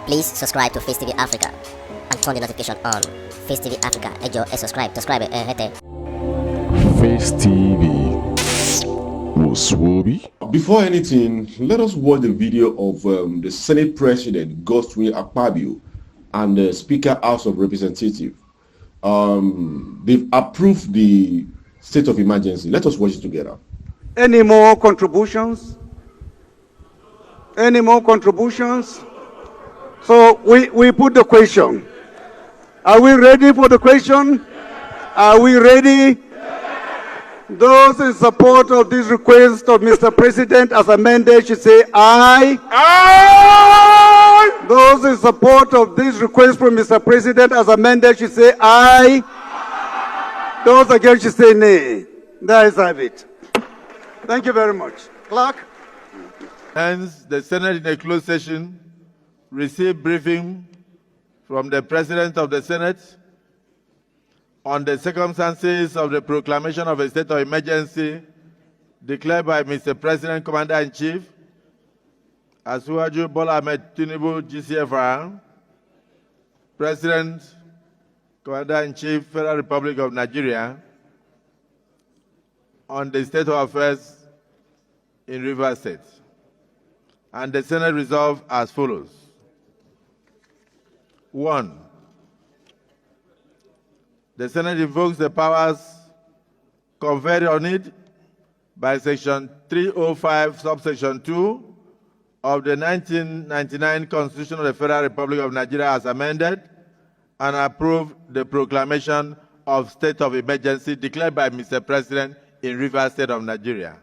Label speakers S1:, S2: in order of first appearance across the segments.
S1: Please subscribe to Face TV Africa and turn the notification on. Face TV Africa, ẹ jọ̀ọ́, subscribe, hete.
S2: Face TV was Swoby.
S3: Before anything, let us watch the video of the Senate President Godswill Akpabio and the Speaker House of Representatives. They've approved the state of emergency. Let us watch it together.
S4: Any more contributions? Any more contributions? So we put the question. Are we ready for the question? Are we ready? Those in support of this request of Mr. President as amended should say aye. Aye. Those in support of this request from Mr. President as amended should say aye. Those against should say nay. There is have it. Thank you very much. Clerk.
S5: Hence, the Senate in a closed session received briefing from the President of the Senate on the circumstances of the proclamation of a state of emergency declared by Mr. President, Commander-in-Chief, Asiwaju Bola Ahmed Tinubu, GCFR, President, Commander-in-Chief, Federal Republic of Nigeria, on the state of affairs in Rivers State. And the Senate resolved as follows. 1. The Senate invokes the powers conferred on it by Section 305, subsection 2 of the 1999 Constitution of the Federal Republic of Nigeria as amended, and approve the proclamation of state of emergency declared by Mr. President in Rivers State of Nigeria.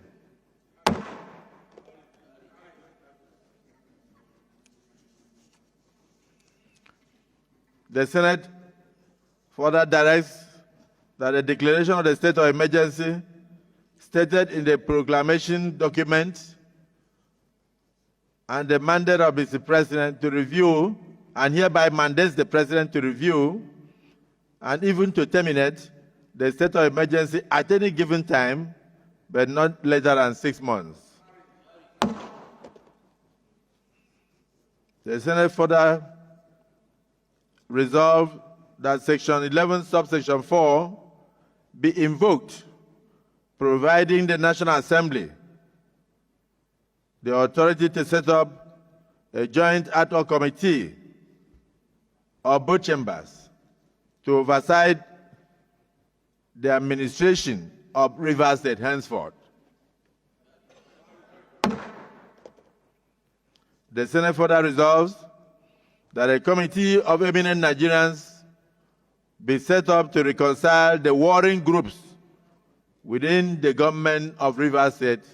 S5: The Senate further directs that the declaration of the state of emergency stated in the proclamation document and the mandate of Mr. President to review, and hereby mandates the President to review and even to terminate the state of emergency at any given time, but not later than 6 months. The Senate further resolved that Section 11, subsection 4 be invoked, providing the National Assembly the authority to set up a joint ad hoc committee of both chambers to oversight the administration of Rivers State henceforth. The Senate further resolves that a committee of eminent Nigerians be set up to reconcile the warring groups within the government of Rivers State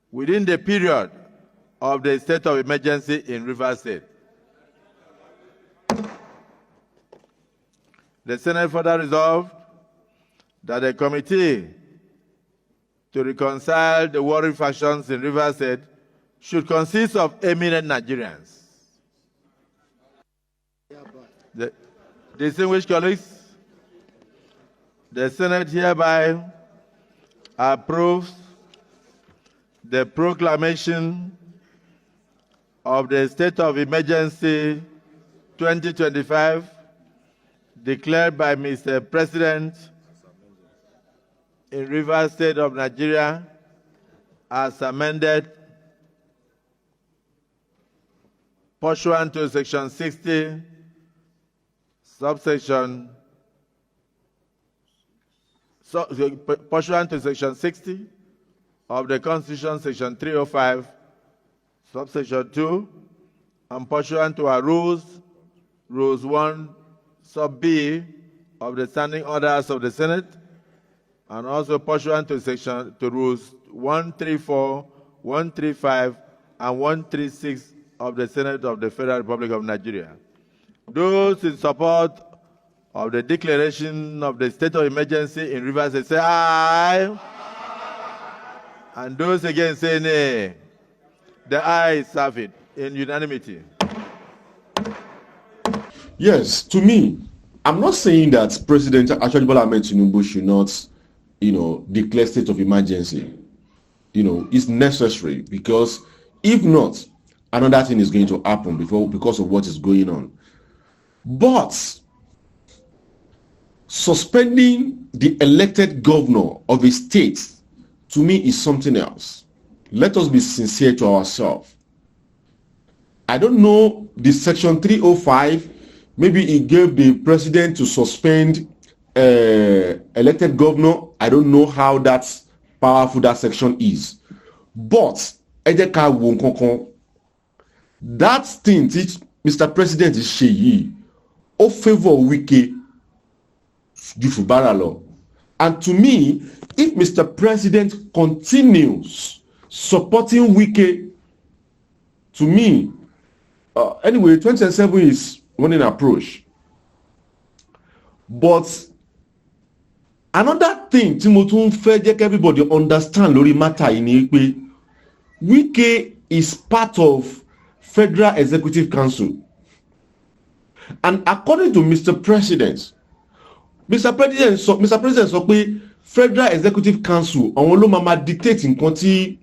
S5: within the period of the state of emergency in Rivers State. The Senate further resolved that a committee to reconcile the warring factions in Rivers State should consist of eminent Nigerians. The distinguished colleagues, the Senate hereby approves the proclamation of the state of emergency 2025 declared by Mr. President in Rivers State of Nigeria as amended pursuant to Section 60, pursuant to Section 60 of the Constitution, Section 305, subsection 2, and pursuant to our rules 1, sub B of the standing orders of the Senate, and also pursuant to rules 134, 135, and 136 of the Senate of the Federal Republic of Nigeria. Those in support of the declaration of the state of emergency in Rivers State say aye. And those against say nay. The ayes have it in unanimity.
S3: Yes, to me, I'm not saying that President Asiwaju Bola Ahmed Tinubu should not, declare state of emergency. It's necessary, because if not, another thing is going to happen because of what is going on. But suspending the elected governor of a state, to me, is something else. Let us be sincere to ourselves. I don't know the section 305. Maybe it gave the president to suspend elected governor. I don't know how that's powerful that section is. But that thing which Mr. President is saying, ó favor Wike ju Fubara law. And to me, if Mr. President continues supporting Wike, to me, anyway, 2027 is running approach. But another thing, Timotun Fejek, everybody understand lórí matter yìí ni pé Wike is part of Federal Executive Council. And according to Mr. President sọ pé Federal Executive Council àwọn ló máa dictate nǹkan tí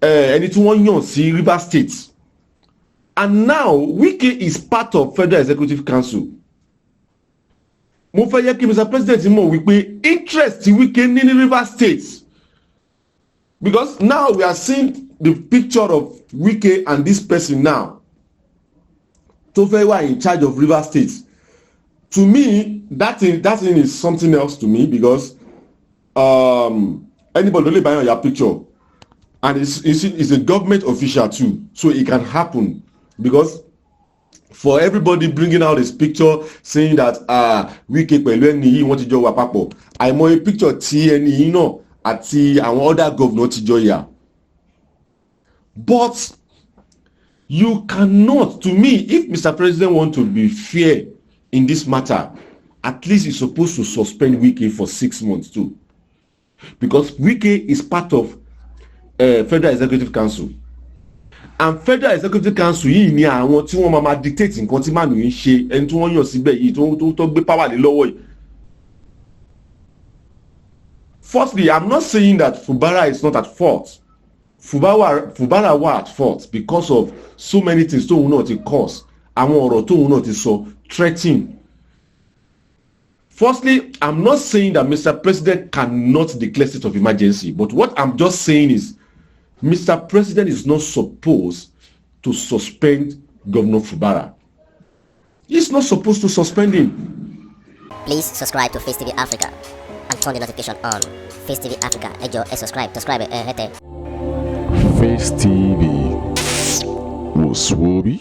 S3: ẹni tí wọ́n yàn sí Rivers State. And now Wike is part of Federal Executive Council. Mo fẹ́ yẹ kí Mr. President mọ̀ wípé interest Wike ní Rivers State, because now we are seeing the picture of Wike and this person now tó fẹ́ wà in charge of Rivers State. To me, that thing is something else to me, because anybody only buy on your picture, and it's a government official too, so it can happen. Because for everybody bringing out this picture saying that Wike pẹ̀lú ẹni yìí wọ́n ti jọ wà papọ̀, àìmọye picture tí ẹni yìí náà àti àwọn other governor ti jọ yà. But you cannot, to me, if Mr. President want to be fair in this matter, at least he's supposed to suspend Wike for 6 months too, because Wike is part of Federal Executive Council. And Federal Executive Council yìí ni àwọn tí wọ́n máa dictate nǹkan tí màmí ń ṣe, ẹni tí wọ́n yàn síbẹ̀ yìí tó gbé power lé lọ́wọ́ yìí. Firstly, I'm not saying that Fubara is not at fault. Fubara were at fault because of so many things tóun náà ti cause, àwọn ọ̀rọ̀ tóun náà ti sọ, threatening. Firstly, I'm not saying that Mr. President cannot declare state of emergency, but what I'm just saying is Mr. President is not supposed to suspend Governor Fubara. He's not supposed to suspend him.
S1: Please subscribe to Face TV Africa and turn the notification on. Face TV Africa, ẹ jọ̀ọ́, subscribe, hete.
S2: Face TV was Swoby.